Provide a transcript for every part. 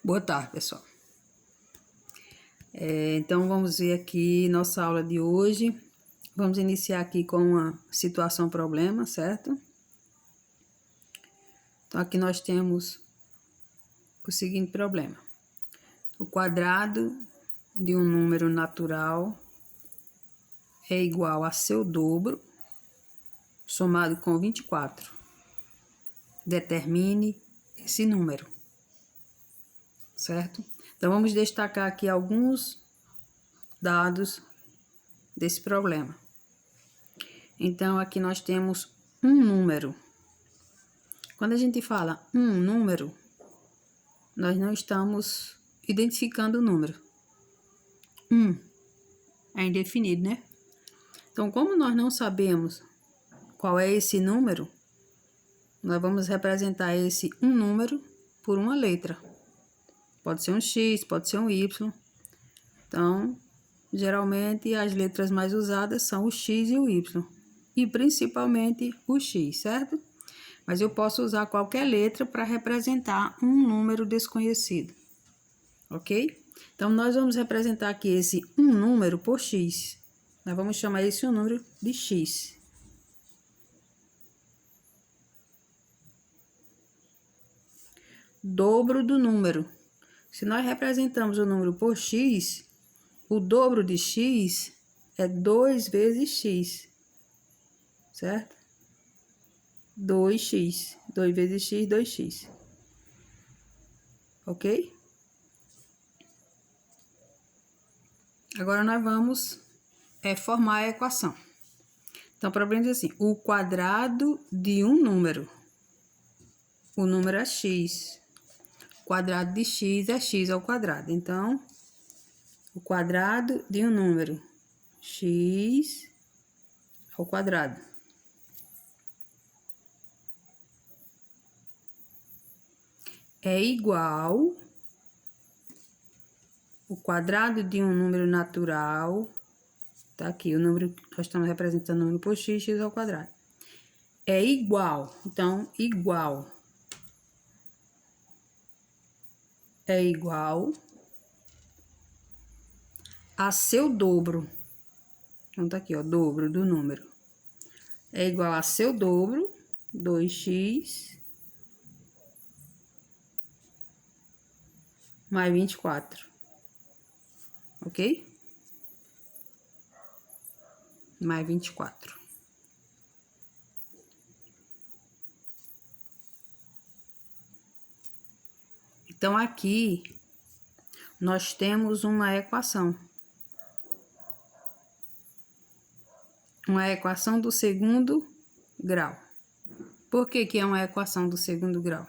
Boa tarde, pessoal. Então, vamos ver aqui nossa aula de hoje. Vamos iniciar aqui com uma situação-problema, certo? Então, aqui nós temos o seguinte problema. O quadrado de um número natural é igual a seu dobro, somado com 24. Determine esse número, certo? Então, vamos destacar aqui alguns dados desse problema. Então, aqui nós temos um número. Quando a gente fala um número, nós não estamos identificando o número. É indefinido, né? Então, como nós não sabemos qual é esse número, nós vamos representar esse um número por uma letra. Pode ser um X, pode ser um Y. Então, geralmente as letras mais usadas são o X e o Y. E principalmente o X, certo? Mas eu posso usar qualquer letra para representar um número desconhecido. Ok? Então, nós vamos representar aqui esse um número por X. Nós vamos chamar esse um número de X. Dobro do número. Se nós representamos o número por X, o dobro de X é 2 vezes X. Certo? 2x. 2 vezes x, 2x. Ok? Agora nós vamos formar a equação. Então, o problema diz assim: o quadrado de um número. O número é x. O quadrado de x é x ao quadrado. Então, o quadrado de um número, x ao quadrado. É igual o quadrado de um número natural. Tá aqui o número, nós estamos representando o número por x, x ao quadrado. É igual, então, igual. É igual a seu dobro. Então, tá aqui, ó, dobro do número. É igual a seu dobro, 2x, mais 24. Ok? Mais 24. Então, aqui, nós temos uma equação. Uma equação do segundo grau. Por que que é uma equação do segundo grau?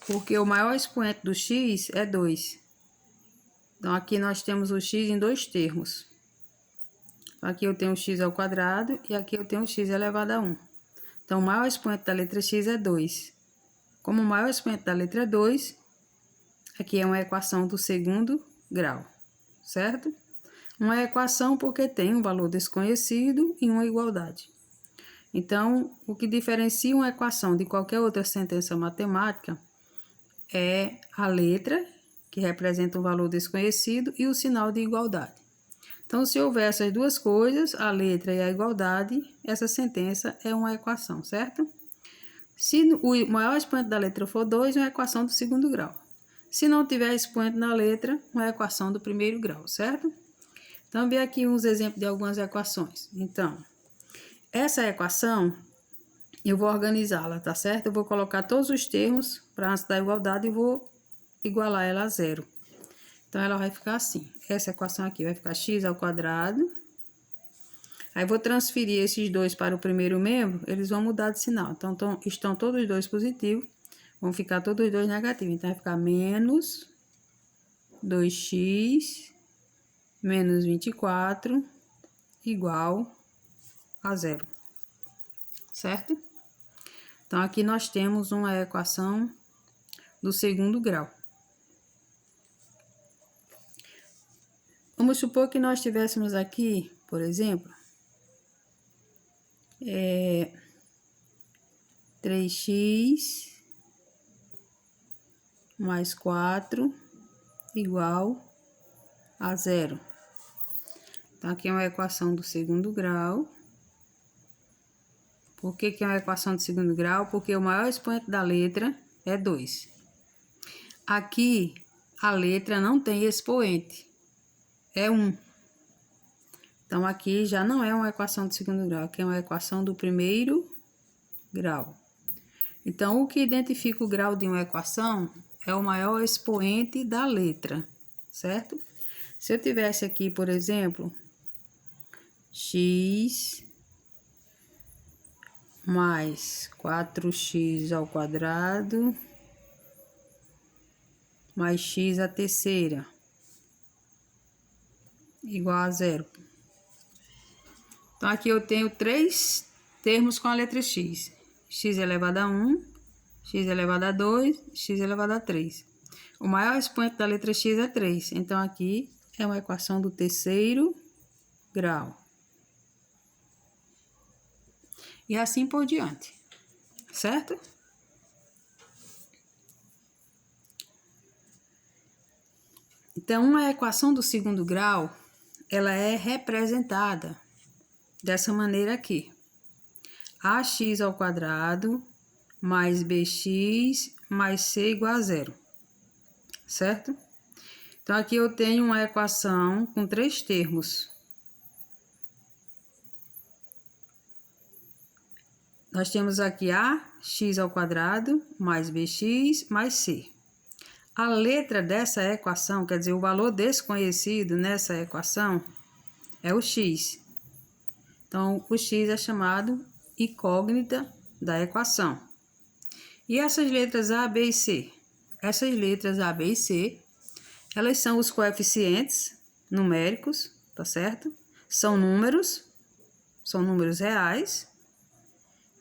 Porque o maior expoente do x é 2. Então, aqui nós temos o x em dois termos. Aqui eu tenho x ao quadrado e aqui eu tenho x elevado a 1. Então, o maior expoente da letra x é 2. Como o maior expoente da letra 2, aqui é uma equação do segundo grau, certo? Uma equação porque tem um valor desconhecido e uma igualdade. Então, o que diferencia uma equação de qualquer outra sentença matemática é a letra, que representa um valor desconhecido, e o sinal de igualdade. Então, se houver essas duas coisas, a letra e a igualdade, essa sentença é uma equação, certo? Se o maior expoente da letra for 2, é uma equação do segundo grau. Se não tiver expoente na letra, uma equação do primeiro grau, certo? Então, vê aqui uns exemplos de algumas equações. Então, essa equação, eu vou organizá-la, tá certo? Eu vou colocar todos os termos para antes da igualdade e vou igualar ela a zero. Então, ela vai ficar assim. Essa equação aqui vai ficar x ao quadrado. Aí, vou transferir esses dois para o primeiro membro, eles vão mudar de sinal. Então, estão todos os dois positivos, vão ficar todos os dois negativos. Então, vai ficar menos 2x menos 24 igual a zero. Certo? Então, aqui nós temos uma equação do segundo grau. Vamos supor que nós tivéssemos aqui, por exemplo, 3x mais 4 igual a 0. Então, aqui é uma equação do segundo grau. Por que que é uma equação do segundo grau? Porque o maior expoente da letra é 2. Aqui, a letra não tem expoente, é 1. Então, aqui já não é uma equação do segundo grau, aqui é uma equação do primeiro grau. Então, o que identifica o grau de uma equação é o maior expoente da letra, certo? Se eu tivesse aqui, por exemplo, x mais 4x ao quadrado mais x à terceira igual a 0. Então, aqui eu tenho 3 termos com a letra x. X elevado a 1, x elevado a 2, x elevado a 3. O maior expoente da letra x é 3. Então, aqui é uma equação do terceiro grau. E assim por diante, certo? Então, uma equação do segundo grau, ela é representada dessa maneira aqui. Ax ao quadrado mais bx mais c igual a 0, certo? Então, aqui eu tenho uma equação com 3 termos. Nós temos aqui ax ao quadrado mais bx mais c. A letra dessa equação, quer dizer, o valor desconhecido nessa equação é o x. Então, o x é chamado incógnita da equação. E essas letras A, B e C? Essas letras A, B e C, elas são os coeficientes numéricos, tá certo? São números reais.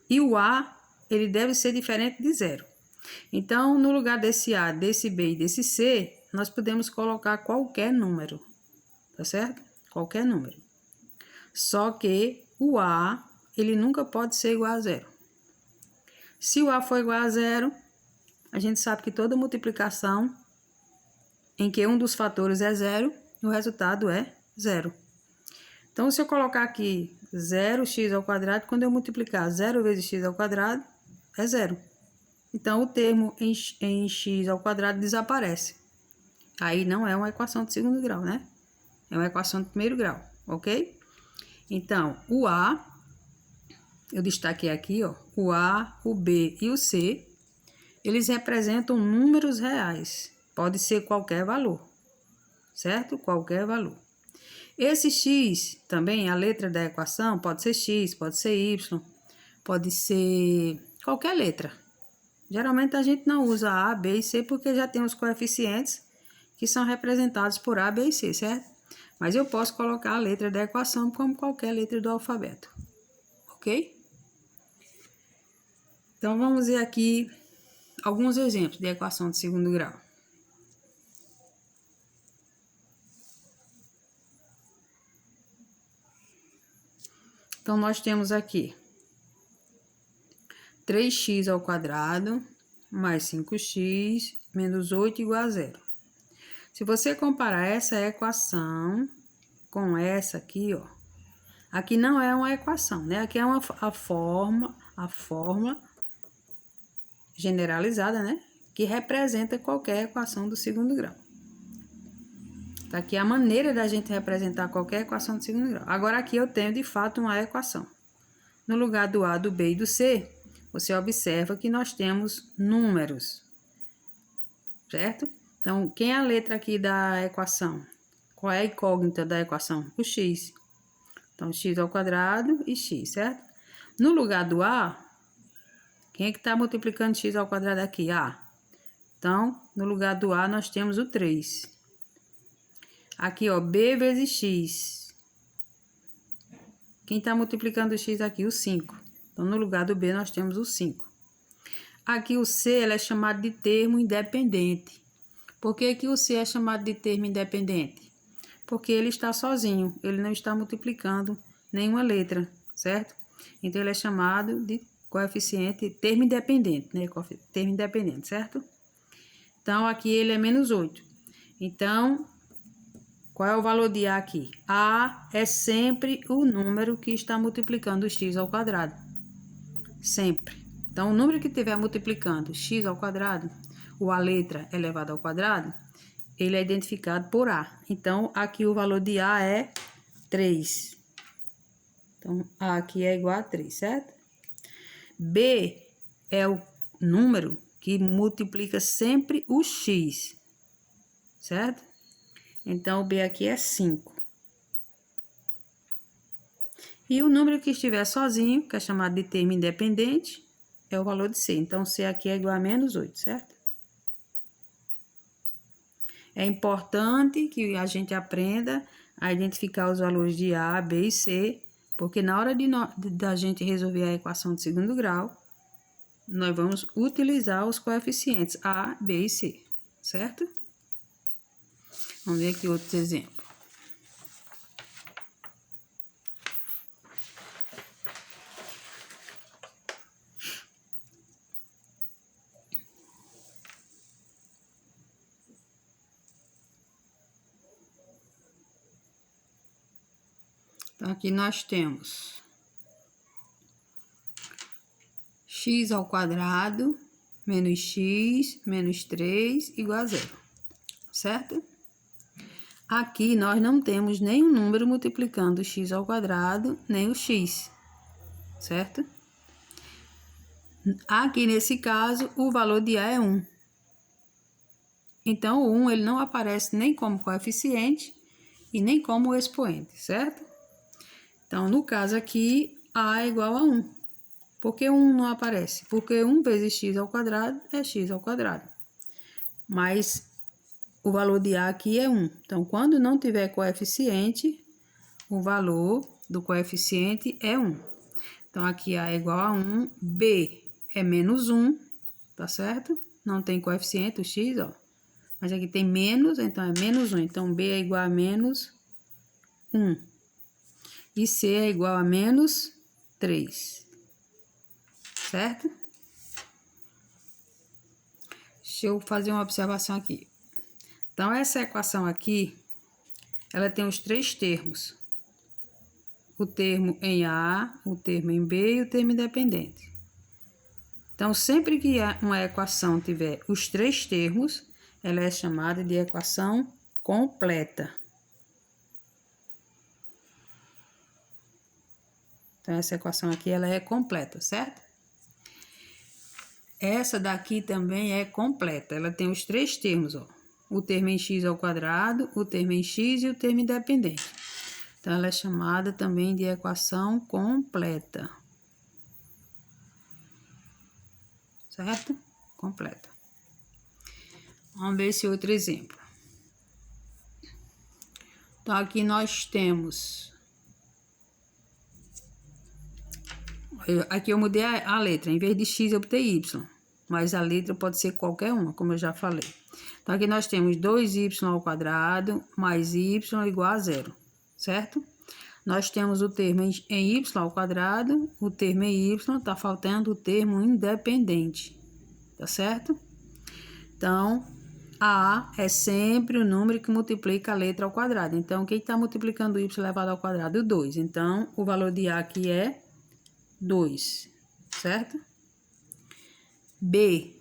E o A, ele deve ser diferente de 0. Então, no lugar desse A, desse B e desse C, nós podemos colocar qualquer número, tá certo? Qualquer número. Só que o A, ele nunca pode ser igual a 0. Se o A for igual a 0, a gente sabe que toda multiplicação em que um dos fatores é 0, o resultado é 0. Então, se eu colocar aqui 0x ao quadrado, quando eu multiplicar 0 vezes x ao quadrado, é 0. Então, o termo em x ao quadrado desaparece. Aí não é uma equação de segundo grau, né? É uma equação de primeiro grau, ok? Então, o A, eu destaquei aqui, ó, o A, o B e o C, eles representam números reais. Pode ser qualquer valor, certo? Qualquer valor. Esse x, também, a letra da equação, pode ser x, pode ser y, pode ser qualquer letra. Geralmente a gente não usa A, B e C porque já tem os coeficientes que são representados por A, B e C, certo? Mas eu posso colocar a letra da equação como qualquer letra do alfabeto, ok? Então, vamos ver aqui alguns exemplos de equação de segundo grau. Então, nós temos aqui 3x ao quadrado mais 5x menos 8 igual a 0. Se você comparar essa equação com essa aqui, ó, aqui não é uma equação, né? Aqui é a forma generalizada, né? Que representa qualquer equação do segundo grau. Tá aqui a maneira da gente representar qualquer equação do segundo grau. Agora, aqui eu tenho, de fato, uma equação. No lugar do A, do B e do C, você observa que nós temos números, certo? Então, quem é a letra aqui da equação? Qual é a incógnita da equação? O x. Então, x ao quadrado e x, certo? No lugar do A, quem é que está multiplicando x ao quadrado aqui? A. Então, no lugar do A, nós temos o 3. Aqui, ó, b vezes x. Quem está multiplicando o x aqui? O 5. Então, no lugar do b, nós temos o 5. Aqui, o c ele é chamado de termo independente. Por que que o c é chamado de termo independente? Porque ele está sozinho, ele não está multiplicando nenhuma letra, certo? Então, ele é chamado de coeficiente termo independente, né? Termo independente, certo? Então, aqui ele é menos 8. Então, qual é o valor de A aqui? A é sempre o número que está multiplicando x ao quadrado. Sempre. Então, o número que estiver multiplicando x ao quadrado, ou a letra elevada ao quadrado, ele é identificado por A. Então, aqui o valor de A é 3. Então, A aqui é igual a 3, certo? B é o número que multiplica sempre o x, certo? Então, o B aqui é 5. E o número que estiver sozinho, que é chamado de termo independente, é o valor de C. Então, C aqui é igual a menos 8, certo? É importante que a gente aprenda a identificar os valores de A, B e C, porque na hora da gente resolver a equação de segundo grau, nós vamos utilizar os coeficientes A, B e C, certo? Vamos ver aqui outros exemplos. Então, aqui nós temos x ao quadrado menos x menos 3 igual a 0, certo? Aqui nós não temos nenhum número multiplicando x ao quadrado, nem o x, certo? Aqui nesse caso, o valor de A é 1. Então, o 1 ele não aparece nem como coeficiente e nem como expoente, certo? Então, no caso aqui, A é igual a 1. Por que 1 não aparece? Porque 1 vezes x ao quadrado é x ao quadrado. Mas o valor de A aqui é 1. Então, quando não tiver coeficiente, o valor do coeficiente é 1. Então, aqui A é igual a 1, B é menos 1, tá certo? Não tem coeficiente, o x, ó. Mas aqui tem menos, então é menos 1. Então, B é igual a menos 1. E C é igual a menos 3. Certo? Deixa eu fazer uma observação aqui. Então, essa equação aqui, ela tem os 3 termos. O termo em A, o termo em B e o termo independente. Então, sempre que uma equação tiver os 3 termos, ela é chamada de equação completa. Então, essa equação aqui, ela é completa, certo? Essa daqui também é completa. Ela tem os 3 termos, ó. O termo em x ao quadrado, o termo em x e o termo independente. Então, ela é chamada também de equação completa. Certo? Completa. Vamos ver esse outro exemplo. Então, aqui nós temos... Aqui eu mudei a letra. Em vez de x, eu botei y. Mas a letra pode ser qualquer uma, como eu já falei. Então, aqui nós temos 2y ao quadrado mais y igual a 0. Certo? Nós temos o termo em y ao quadrado, o termo em y, tá faltando o termo independente. Tá certo? Então, A é sempre o número que multiplica a letra ao quadrado. Então, quem está multiplicando y elevado ao quadrado? 2. Então, o valor de A aqui é 2, certo? B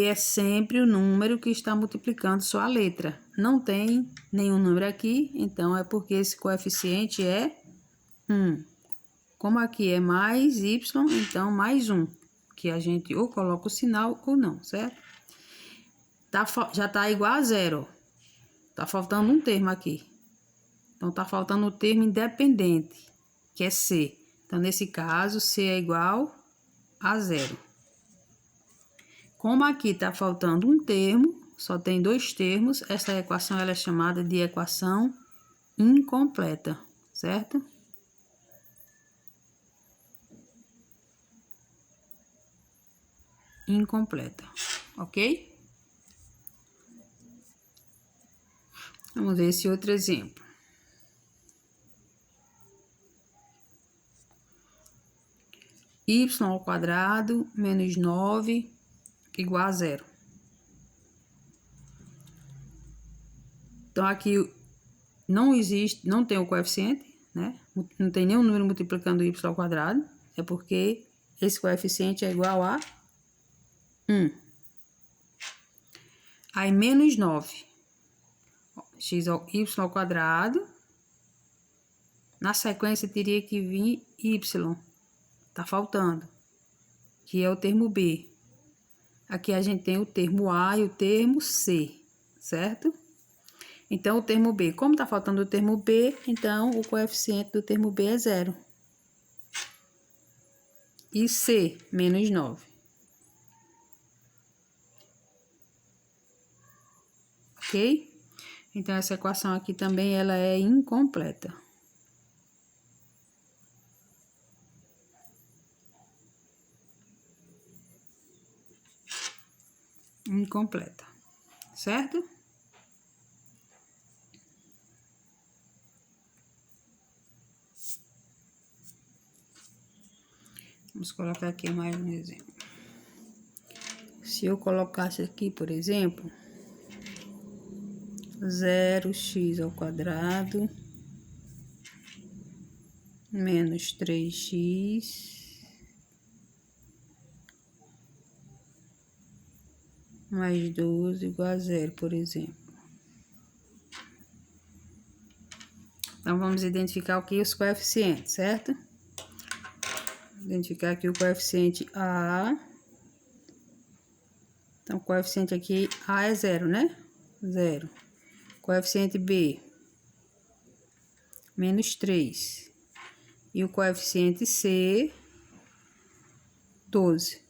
é sempre o número que está multiplicando só a letra. Não tem nenhum número aqui, então é porque esse coeficiente é 1. Como aqui é mais y, então mais 1. Que a gente ou coloca o sinal ou não, certo? Já tá igual a 0. Tá faltando um termo aqui. Então, tá faltando o termo independente, que é C. Então, nesse caso, C é igual a 0. Como aqui tá faltando um termo, só tem 2 termos, essa equação ela é chamada de equação incompleta, certo? Incompleta, ok? Vamos ver esse outro exemplo. Y ao quadrado menos 9 igual a 0. Então, aqui não existe, não tem o coeficiente, né? Não tem nenhum número multiplicando y ao quadrado. É porque esse coeficiente é igual a 1. Aí, menos 9. X ao y ao quadrado. Na sequência, teria que vir y. Tá faltando. Que é o termo B. Aqui a gente tem o termo A e o termo C, certo? Então, o termo B, como tá faltando o termo B, então o coeficiente do termo B é 0. E C, menos 9. Ok? Então, essa equação aqui também, ela é incompleta. Incompleta, certo? Vamos colocar aqui mais um exemplo. Se eu colocasse aqui, por exemplo, 0x ao quadrado menos 3x mais 12 igual a 0, por exemplo. Então, vamos identificar aqui os coeficientes, certo? Identificar aqui o coeficiente A. Então, o coeficiente aqui, A é 0, né? 0. Coeficiente B, menos 3. E o coeficiente C, 12.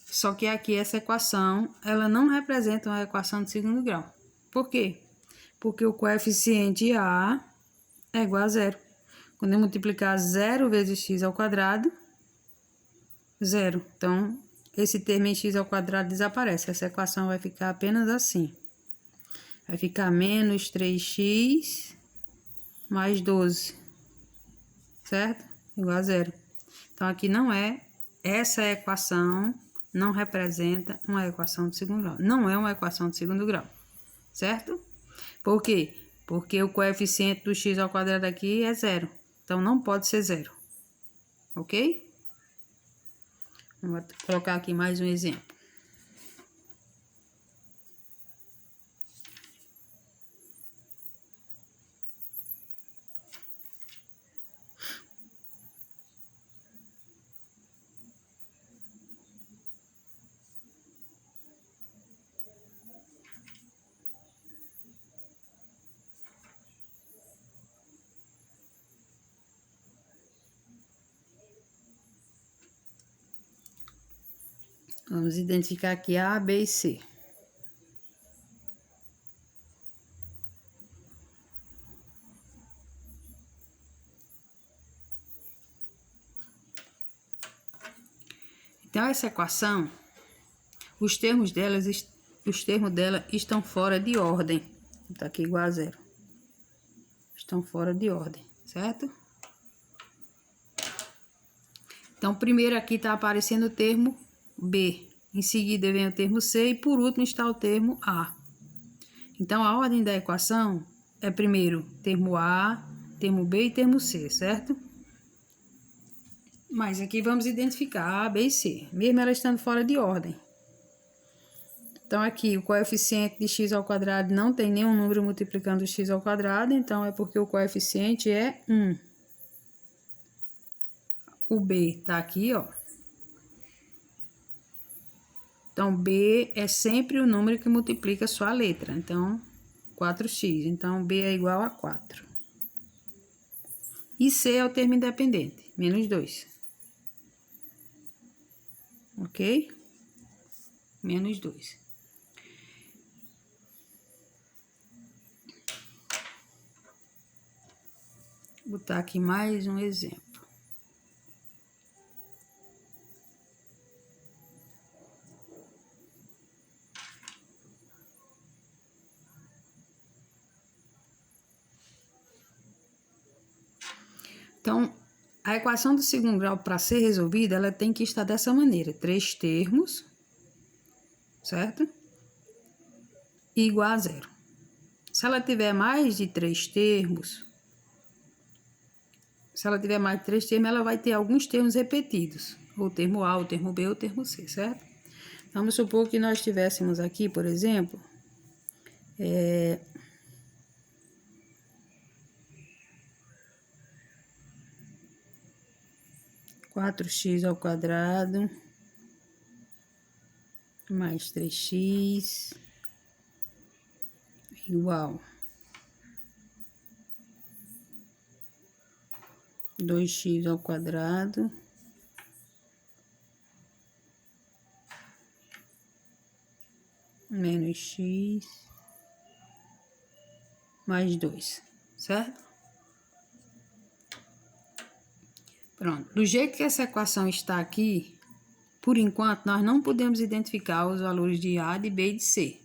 Só que aqui essa equação, ela não representa uma equação de segundo grau. Por quê? Porque o coeficiente A é igual a 0. Quando eu multiplicar 0 vezes x ao quadrado, 0. Então, esse termo em x ao quadrado desaparece. Essa equação vai ficar apenas assim. Vai ficar menos 3x mais 12. Certo? Igual a 0. Então, aqui não é. Essa equação não representa uma equação de segundo grau. Não é uma equação de segundo grau. Certo? Por quê? Porque o coeficiente do x ao quadrado aqui é 0. Então, não pode ser 0. Ok? Vou colocar aqui mais um exemplo. Vamos identificar aqui A, B e C. Então, essa equação, os termos dela estão fora de ordem. Tá aqui igual a 0. Estão fora de ordem, certo? Então, primeiro aqui tá aparecendo o termo B. Em seguida vem o termo C e por último está o termo A. Então, a ordem da equação é primeiro termo A, termo B e termo C, certo? Mas aqui vamos identificar A, B e C, mesmo ela estando fora de ordem. Então, aqui o coeficiente de x ao quadrado não tem nenhum número multiplicando x ao quadrado, então é porque o coeficiente é 1. O B tá aqui, ó. Então, B é sempre o número que multiplica sua letra. Então, 4x. Então, B é igual a 4. E C é o termo independente, menos 2. Ok? Menos 2. Vou botar aqui mais um exemplo. Então, a equação do segundo grau, para ser resolvida, ela tem que estar dessa maneira. 3 termos, certo? Igual a 0. Se ela tiver mais de 3 termos, ela vai ter alguns termos repetidos. O termo A, o termo B, o termo C, certo? Vamos supor que nós tivéssemos aqui, por exemplo, 4x² mais 3x igual 2x² menos x mais 2, certo? Pronto. Do jeito que essa equação está aqui, por enquanto, nós não podemos identificar os valores de A, de B e de C.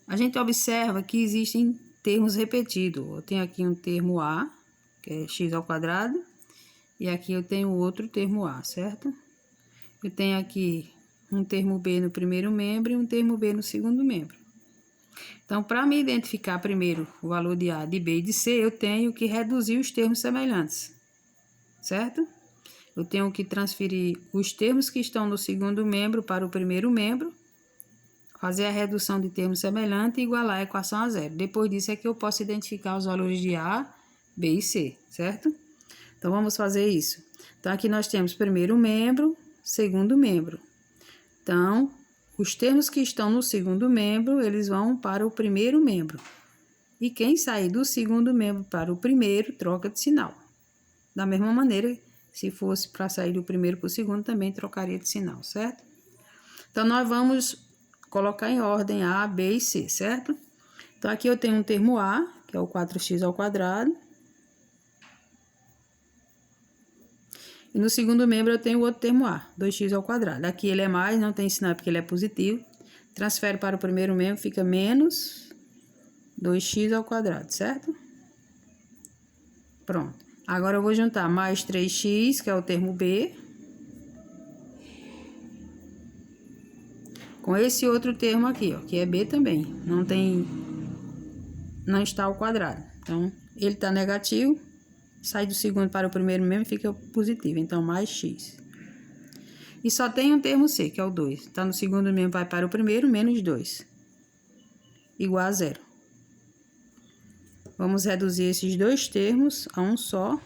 A gente observa que existem termos repetidos. Eu tenho aqui um termo A, que é x², e aqui eu tenho outro termo A, certo? Eu tenho aqui um termo B no primeiro membro e um termo B no segundo membro. Então, para me identificar primeiro o valor de A, de B e de C, eu tenho que reduzir os termos semelhantes, certo? Eu tenho que transferir os termos que estão no segundo membro para o primeiro membro, fazer a redução de termos semelhantes e igualar a equação a zero. Depois disso é que eu posso identificar os valores de A, B e C, certo? Então, vamos fazer isso. Então, aqui nós temos primeiro membro, segundo membro. Então, os termos que estão no segundo membro, eles vão para o primeiro membro. E quem sair do segundo membro para o primeiro, troca de sinal. Da mesma maneira, se fosse para sair do primeiro para o segundo, também trocaria de sinal, certo? Então, nós vamos colocar em ordem A, B e C, certo? Então, aqui eu tenho um termo A, que é o 4x². E no segundo membro eu tenho outro termo A, 2x². Aqui ele é mais, não tem sinal porque ele é positivo. Transfere para o primeiro membro, fica menos 2x², certo? Pronto. Agora eu vou juntar mais 3x, que é o termo B, com esse outro termo aqui, ó, que é B também. Não está ao quadrado. Então, ele está negativo. Sai do segundo para o primeiro membro e fica positivo. Então, mais x. E só tem um termo C, que é o 2. Então, no segundo membro vai para o primeiro, menos 2. Igual a zero. Vamos reduzir esses dois termos a um só.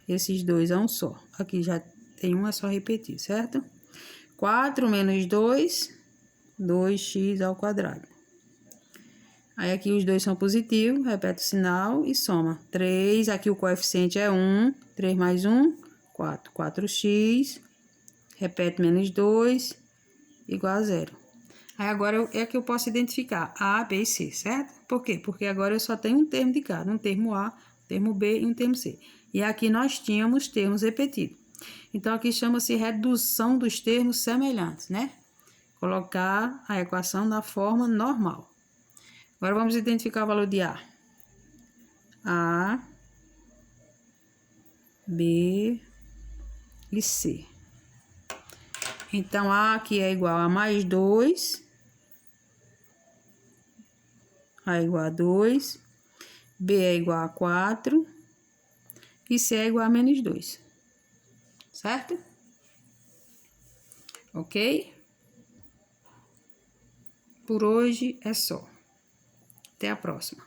Esses dois a um só. Aqui já tem um, é só repetir, certo? 4 menos 2, 2x². Aí, aqui os dois são positivos, repete o sinal e soma. 3, aqui o coeficiente é 1, 3 mais 1, 4. 4x, repete menos 2, igual a zero. Aí, agora é que eu posso identificar A, B e C, certo? Por quê? Porque agora eu só tenho um termo de cada, um termo A, um termo B e um termo C. E aqui nós tínhamos termos repetidos. Então, aqui chama-se redução dos termos semelhantes, né? Colocar a equação da forma normal. Agora, vamos identificar o valor de A. A, B e C. Então, A aqui é igual a mais 2. A é igual a 2. B é igual a 4. E C é igual a menos 2. Certo? Ok? Por hoje é só. Até a próxima.